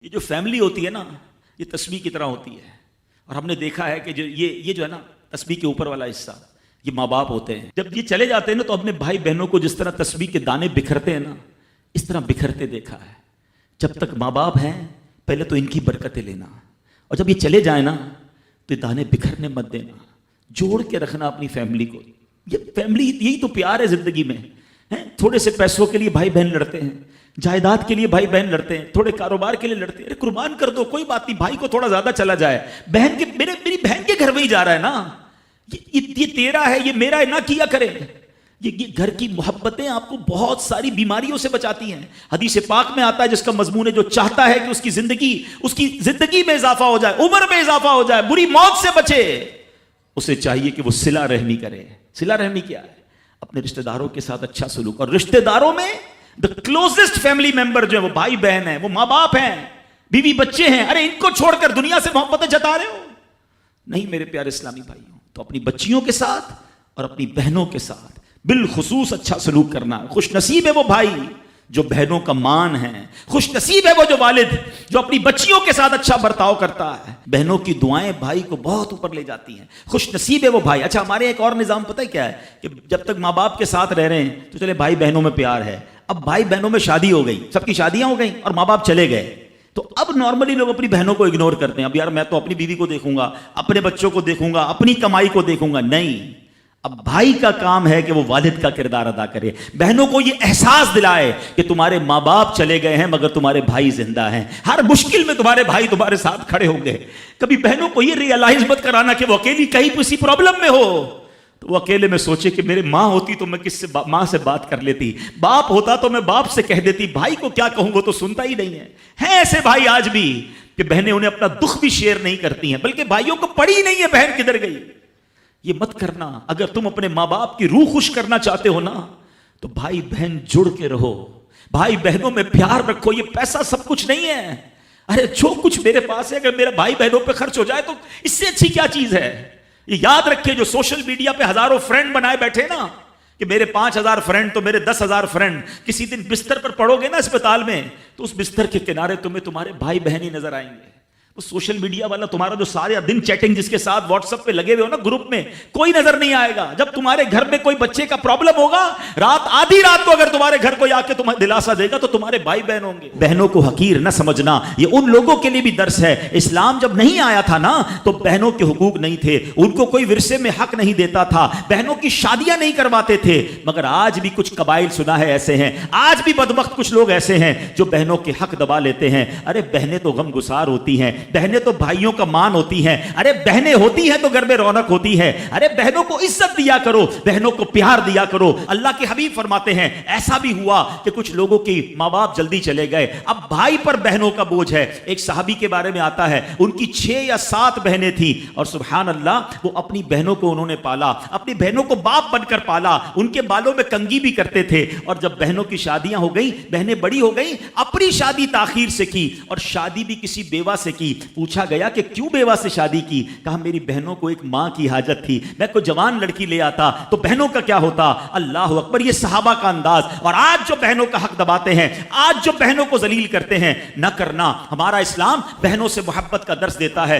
یہ جو فیملی ہوتی ہے نا، یہ تسبیح کی طرح ہوتی ہے. اور ہم نے دیکھا ہے کہ یہ جو ہے نا تسبیح کے اوپر والا حصہ، یہ ماں باپ ہوتے ہیں. جب یہ چلے جاتے ہیں نا تو اپنے بھائی بہنوں کو جس طرح تسبیح کے دانے بکھرتے ہیں نا، اس طرح بکھرتے دیکھا ہے. جب تک ماں باپ ہیں پہلے تو ان کی برکتیں لینا، اور جب یہ چلے جائیں نا تو یہ دانے بکھرنے مت دینا، جوڑ کے رکھنا اپنی فیملی کو. یہ فیملی یہی تو پیار ہے زندگی میں. تھوڑے سے پیسوں کے لیے بھائی بہن لڑتے ہیں، جائیداد کے لیے بھائی بہن لڑتے ہیں، تھوڑے کاروبار کے لیے لڑتے ہیں. ارے قربان کر دو، کوئی بات نہیں، بھائی کو تھوڑا زیادہ چلا جائے، بہن کے میری بہن کے گھر میں ہی جا رہا ہے نا، یہ تیرا ہے، یہ میرا ہے، نہ کیا کرے. یہ گھر کی محبتیں آپ کو بہت ساری بیماریوں سے بچاتی ہیں. حدیث پاک میں آتا ہے جس کا مضمون ہے جو چاہتا ہے کہ اس کی زندگی میں اضافہ ہو جائے، عمر میں اضافہ ہو جائے، بری موت سے بچے، اسے چاہیے کہ وہ صلہ رحمی کرے. صلہ رحمی کیا ہے؟ اپنے رشتہ داروں کے ساتھ اچھا سلوک. اور رشتہ داروں میں the closest family member جو ہے وہ بھائی بہن ہیں، وہ ماں باپ ہیں، بیوی بچے ہیں. ارے ان کو چھوڑ کر دنیا سے محبتیں جتا رہے ہو؟ نہیں میرے پیارے اسلامی بھائیوں. تو اپنی بچیوں کے ساتھ اور اپنی بہنوں کے ساتھ بالخصوص اچھا سلوک کرنا. خوش نصیب ہے وہ بھائی جو بہنوں کا مان ہے، خوش نصیب ہے وہ جو والد جو اپنی بچیوں کے ساتھ اچھا برتاؤ کرتا ہے. بہنوں کی دعائیں بھائی کو بہت اوپر لے جاتی ہیں. خوش نصیب ہے وہ بھائی. اچھا ہمارے ایک اور نظام پتہ ہے کیا ہے کہ جب تک ماں باپ کے ساتھ رہ رہے ہیں تو چلے بھائی بہنوں میں پیار ہے. اب بھائی بہنوں میں شادی ہو گئی، سب کی شادیاں ہو گئیں اور ماں باپ چلے گئے، تو اب نارملی لوگ اپنی بہنوں کو اگنور کرتے ہیں. اب یار میں تو اپنی بیوی کو دیکھوں گا، اپنے بچوں کو دیکھوں گا، اپنی کمائی کو دیکھوں گا. نہیں، اب بھائی کا کام ہے کہ وہ والد کا کردار ادا کرے، بہنوں کو یہ احساس دلائے کہ تمہارے ماں باپ چلے گئے ہیں مگر تمہارے بھائی زندہ ہیں، ہر مشکل میں تمہارے بھائی تمہارے ساتھ کھڑے ہوں گے. کبھی بہنوں کو یہ ریئلائز مت کرانا کہ وہ اکیلی کہیں کسی پرابلم میں ہو تو وہ اکیلے میں سوچے کہ میرے ماں ہوتی تو میں ماں سے بات کر لیتی، باپ ہوتا تو میں باپ سے کہہ دیتی، بھائی کو کیا کہوں وہ تو سنتا ہی نہیں ہے. ہیں ایسے بھائی آج بھی کہ بہنیں انہیں اپنا دکھ بھی شیئر نہیں کرتی ہیں، بلکہ بھائیوں کو پڑی ہی نہیں ہے بہن کدھر گئی. یہ مت کرنا. اگر تم اپنے ماں باپ کی روح خوش کرنا چاہتے ہو نا تو بھائی بہن جڑ کے رہو، بھائی بہنوں میں پیار رکھو. یہ پیسہ سب کچھ نہیں ہے. ارے جو کچھ میرے پاس ہے اگر میرا بھائی بہنوں پہ خرچ ہو جائے تو اس سے اچھی کیا چیز ہے. یہ یاد رکھے جو سوشل میڈیا پہ ہزاروں فرینڈ بنائے بیٹھے نا کہ میرے 5000 فرینڈ تو میرے 10,000 فرینڈ، کسی دن بستر پر پڑو گے نا اسپتال میں تو اس بستر کے کنارے تمہیں تمہارے بھائی بہن ہی نظر آئیں گے. سوشل میڈیا والا تمہارا جو سارے دن چیٹنگ جس کے ساتھ واٹس ایپ پہ لگے ہوئے ہو نا گروپ میں، کوئی نظر نہیں آئے گا. جب تمہارے گھر میں کوئی بچے کا پرابلم ہوگا، آدھی رات کو اگر تمہارے گھر کوئی آ کے تمہیں دلاسا دے گا تو تمہارے بھائی بہن ہوں گے. بہنوں کو حقیر نہ سمجھنا، یہ ان لوگوں کے لیے بھی درس ہے. اسلام جب نہیں آیا تھا نا تو بہنوں کے حقوق نہیں تھے، ان کو کوئی ورثے میں حق نہیں دیتا تھا، بہنوں کی شادیاں نہیں کرواتے تھے. مگر آج بھی کچھ قبائل سنا ہے ایسے ہیں، آج بھی بدبخت کچھ لوگ ایسے ہیں جو بہنوں کے حق دبا لیتے ہیں. ارے بہنیں تو غم گسار ہوتی ہیں، بہنیں تو بھائیوں کا مان ہوتی ہیں. ارے بہنیں ہوتی ہیں تو گھر میں رونق ہوتی ہے. ارے بہنوں کو عزت دیا کرو، بہنوں کو پیار دیا کرو. اللہ کے حبیب فرماتے ہیں ایسا بھی ہوا کہ کچھ لوگوں کی ماں باپ جلدی چلے گئے، اب بھائی پر بہنوں کا بوجھ ہے. ایک صحابی کے بارے میں آتا ہے ان کی 6 یا 7 بہنیں تھیں اور سبحان اللہ وہ اپنی بہنوں کو انہوں نے پالا، اپنی بہنوں کو باپ بن کر پالا، ان کے بالوں میں کنگھی بھی کرتے تھے. اور جب بہنوں کی شادیاں ہو گئی، بہنیں بڑی ہو گئی، اپنی شادی تاخیر سے کی اور شادی بھی کسی بیوہ سے کی. پوچھا گیا کہ کیوں بیوہ سے شادی کی؟ کہا میری بہنوں کو ایک ماں کی حاجت تھی، میں کوئی جوان لڑکی لے آتا تو بہنوں کا کیا ہوتا. اللہ اکبر، یہ صحابہ کا انداز. اور آج جو بہنوں کا حق دباتے ہیں، آج جو بہنوں کو ذلیل کرتے ہیں، نہ کرنا. ہمارا اسلام بہنوں سے محبت کا درس دیتا ہے.